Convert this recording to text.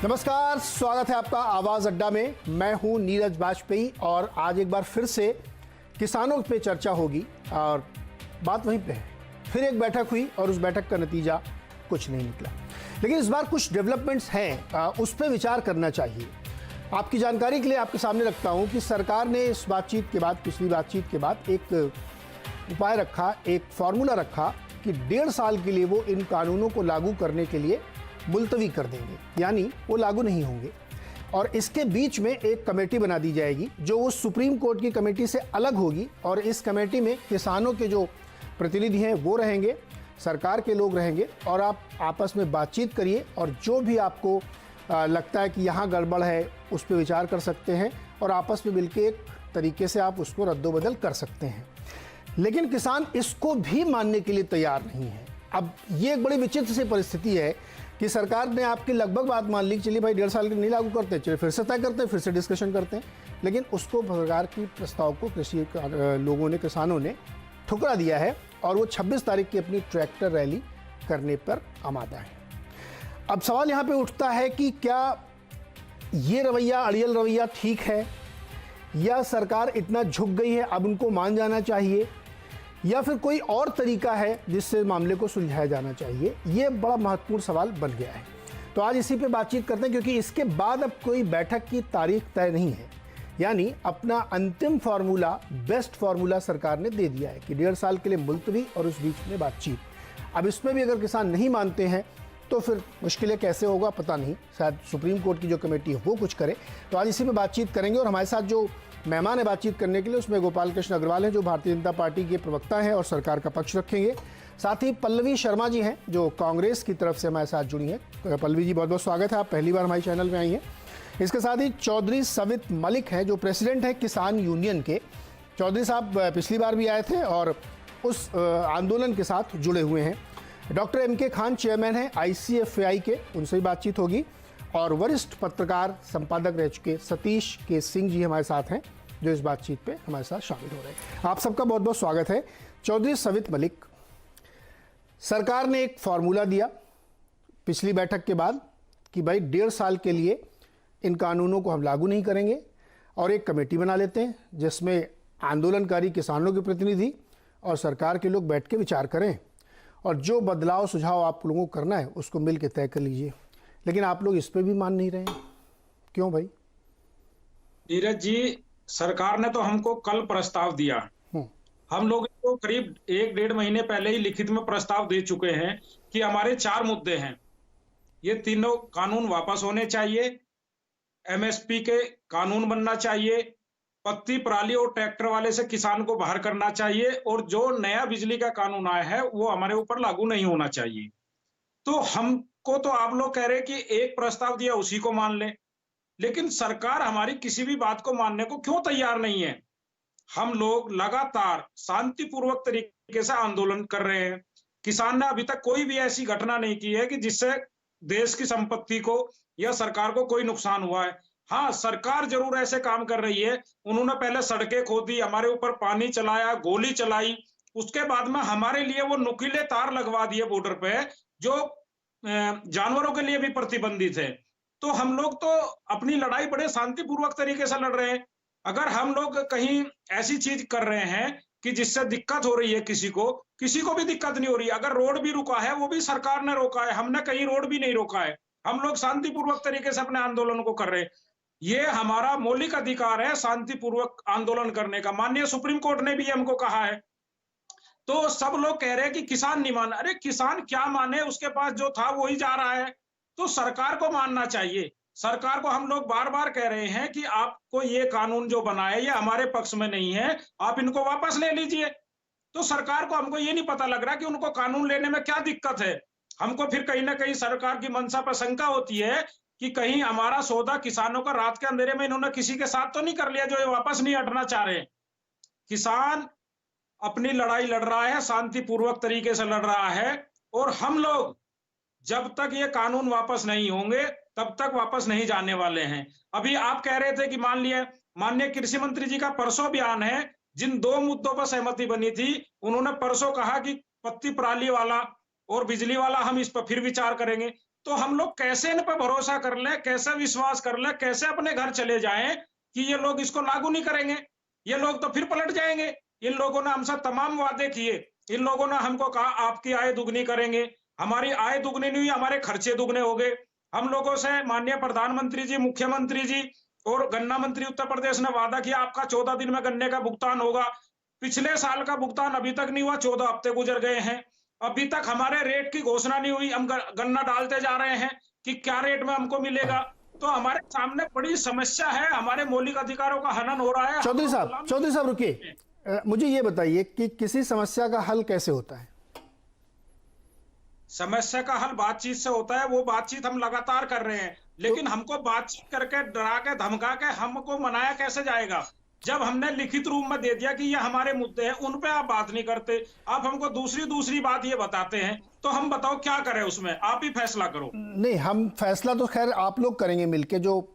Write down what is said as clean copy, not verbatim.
नमस्कार, स्वागत है आपका आवाज अड्डा में। मैं हूं नीरज वाजपेयी और आज एक बार फिर से किसानों पे चर्चा होगी और बात वहीं पे है। फिर एक बैठक हुई और उस बैठक का नतीजा कुछ नहीं निकला, लेकिन इस बार कुछ डेवलपमेंट्स हैं, उस पर विचार करना चाहिए। आपकी जानकारी के लिए आपके सामने रखता हूं कि सरकार ने इस बातचीत के बाद, पिछली बातचीत के बाद एक उपाय रखा, एक फॉर्मूला रखा कि 1.5 साल के लिए वो इन कानूनों को लागू करने के लिए मुलतवी कर देंगे, यानी वो लागू नहीं होंगे। और इसके बीच में एक कमेटी बना दी जाएगी जो वो सुप्रीम कोर्ट की कमेटी से अलग होगी और इस कमेटी में किसानों के जो प्रतिनिधि हैं वो रहेंगे, सरकार के लोग रहेंगे और आप आपस में बातचीत करिए और जो भी आपको लगता है कि यहाँ गड़बड़ है उस पर विचार कर सकते हैं और आपस में मिलकर एक तरीके से आप उसको रद्दोबदल कर सकते हैं। लेकिन किसान इसको भी मानने के लिए तैयार नहीं है। अब ये एक बड़ी विचित्र सी परिस्थिति है कि सरकार ने आपकी लगभग बात मान ली, चलिए भाई 1.5 साल के नहीं लागू करते, चलिए फिर से तय करते हैं, फिर से डिस्कशन करते हैं, लेकिन उसको सरकार की प्रस्ताव को कृषि लोगों ने, किसानों ने ठुकरा दिया है और वो 26 तारीख की अपनी ट्रैक्टर रैली करने पर आमादा है। अब सवाल यहाँ पे उठता है कि क्या ये रवैया, अड़ियल रवैया ठीक है या सरकार इतना झुक गई है अब उनको मान जाना चाहिए, या फिर कोई और तरीका है जिससे मामले को सुलझाया जाना चाहिए। ये बड़ा महत्वपूर्ण सवाल बन गया है। तो आज इसी पे बातचीत करते हैं, क्योंकि इसके बाद अब कोई बैठक की तारीख तय नहीं है, यानी अपना अंतिम फार्मूला, बेस्ट फार्मूला सरकार ने दे दिया है कि 1.5 साल के लिए मुलतवी और उस बीच में बातचीत। अब इसमें भी अगर किसान नहीं मानते हैं तो फिर मुश्किलें कैसे होगा पता नहीं, शायद सुप्रीम कोर्ट की जो कमेटी है वो कुछ करे। तो आज इसी पे बातचीत करेंगे और हमारे साथ जो मेहमान है बातचीत करने के लिए उसमें गोपाल कृष्ण अग्रवाल हैं जो भारतीय जनता पार्टी के प्रवक्ता हैं और सरकार का पक्ष रखेंगे। साथ ही पल्लवी शर्मा जी हैं जो कांग्रेस की तरफ से हमारे साथ जुड़ी हैं। पल्लवी जी, बहुत बहुत स्वागत है, आप पहली बार हमारे चैनल में आई हैं। इसके साथ ही चौधरी सवित मलिक हैं जो प्रेसिडेंट है किसान यूनियन के। चौधरी साहब पिछली बार भी आए थे और उस आंदोलन के साथ जुड़े हुए हैं। डॉक्टर MK खान चेयरमैन हैं ICFAI के, उनसे भी बातचीत होगी। और वरिष्ठ पत्रकार, संपादक रह चुके सतीश के सिंह जी हमारे साथ हैं जो इस बातचीत पे हमारे साथ शामिल हो रहे हैं। आप सबका बहुत बहुत स्वागत है। चौधरी सवित मलिक, सरकार ने एक फार्मूला दिया पिछली बैठक के बाद कि भाई 1.5 साल के लिए इन कानूनों को हम लागू नहीं करेंगे और एक कमेटी बना लेते हैं जिसमें आंदोलनकारी किसानों के प्रतिनिधि और सरकार के लोग बैठ के विचार करें और जो बदलाव सुझाव आप लोगों को करना है उसको मिल के तय कर लीजिए। लेकिन आप लोग इस पे भी मान नहीं रहे हैं, क्यों भाई? नीरज जी, सरकार ने तो हमको कल प्रस्ताव दिया। हम लोग को करीब 1-1.5 महीने पहले ही लिखित में प्रस्ताव दे चुके हैं कि हमारे 4 मुद्दे हैं। ये तीनों कानून वापस होने चाहिए, MSP के कानून बनना चाहिए, पत्ती पराली और ट्रैक्टर वाले से किसान को बाहर करना चाहिए और जो नया बिजली का कानून आया है वो हमारे ऊपर लागू नहीं होना चाहिए। तो हमको तो आप लोग कह रहे हैं कि एक प्रस्ताव दिया उसी को मान लें, लेकिन सरकार हमारी किसी भी बात को मानने को क्यों तैयार नहीं है? हम लोग लगातार शांतिपूर्वक तरीके से आंदोलन कर रहे हैं। किसान ने अभी तक कोई भी ऐसी घटना नहीं की है कि जिससे देश की संपत्ति को या सरकार को कोई नुकसान हुआ है। हाँ, सरकार जरूर ऐसे काम कर रही है। उन्होंने पहले सड़कें खोदी, हमारे ऊपर पानी चलाया, गोली चलाई, उसके बाद में हमारे लिए वो नुकीले तार लगवा दिए बॉर्डर पे जो जानवरों के लिए भी प्रतिबंधित है। तो हम लोग तो अपनी लड़ाई बड़े शांतिपूर्वक तरीके से लड़ रहे हैं। अगर हम लोग कहीं ऐसी चीज कर रहे हैं कि जिससे दिक्कत हो रही है किसी को भी दिक्कत नहीं हो रही है। अगर रोड भी रुका है वो भी सरकार ने रोका है, हमने कहीं रोड भी नहीं रोका है। हम लोग शांतिपूर्वक तरीके से अपने आंदोलन को कर रहे हैं। ये हमारा मौलिक अधिकार है शांतिपूर्वक आंदोलन करने का। माननीय सुप्रीम कोर्ट ने भी हमको कहा है। तो सब लोग कह रहे हैं कि किसान नहीं मान। अरे किसान क्या माने, उसके पास जो था वही जा रहा है। तो सरकार को मानना चाहिए। सरकार को हम लोग बार बार कह रहे हैं कि आपको ये कानून जो बनाए ये हमारे पक्ष में नहीं है, आप इनको वापस ले लीजिए। तो सरकार को, हमको ये नहीं पता लग रहा कि उनको कानून लेने में क्या दिक्कत है। हमको फिर कहीं ना कहीं सरकार की मंशा पर शंका होती है कि कहीं हमारा सौदा किसानों का रात के अंधेरे में इन्होंने किसी के साथ तो नहीं कर लिया जो ये वापस नहीं हटना चाह रहे। किसान अपनी लड़ाई लड़ रहा है, शांतिपूर्वक तरीके से लड़ रहा है और हम लोग जब तक ये कानून वापस नहीं होंगे तब तक वापस नहीं जाने वाले हैं। अभी आप कह रहे थे कि मान लिया माननीय कृषि मंत्री जी का परसों बयान है, जिन 2 मुद्दों पर सहमति बनी थी उन्होंने परसों कहा कि पत्ती पराली वाला और बिजली वाला हम इस पर फिर विचार करेंगे। तो हम लोग कैसे इन पर भरोसा कर ले, कैसे विश्वास कर ले, कैसे अपने घर चले जाएं कि ये लोग इसको लागू नहीं करेंगे। ये लोग तो फिर पलट जाएंगे। इन लोगों ने हमसे तमाम वादे किए। इन लोगों ने हमको कहा आपकी आय दुगनी करेंगे। हमारी आय दुगनी नहीं हुई, हमारे खर्चे दुगने हो गए। हम लोगों से माननीय प्रधानमंत्री जी, मुख्यमंत्री जी और गन्ना मंत्री उत्तर प्रदेश ने वादा किया आपका 14 दिन में गन्ने का भुगतान होगा। पिछले साल का भुगतान अभी तक नहीं हुआ, 14 हफ्ते गुजर गए हैं। अभी तक हमारे रेट की घोषणा नहीं हुई। हम गन्ना डालते जा रहे हैं कि क्या रेट में हमको मिलेगा। तो हमारे सामने बड़ी समस्या है, हमारे मौलिक अधिकारों का हनन हो रहा है। चौधरी साहब रुकिए, मुझे ये बताइए कि किसी समस्या का हल कैसे होता है? समस्या का हल बातचीत से होता है। वो बातचीत हम लगातार कर रहे हैं, लेकिन हमको बातचीत करके, डरा के, धमका के हमको मनाया कैसे जाएगा? जब हमने लिखित रूप में दे दिया कि ये हमारे मुद्दे हैं, उन पे आप बात नहीं करते, आप हमको दूसरी बात ये बताते हैं, तो हम बताओ क्या करें उसमें? आप ही फैसला करो। नहीं, हम फैसला तो खैर आप लोग करेंगे मिलके, जो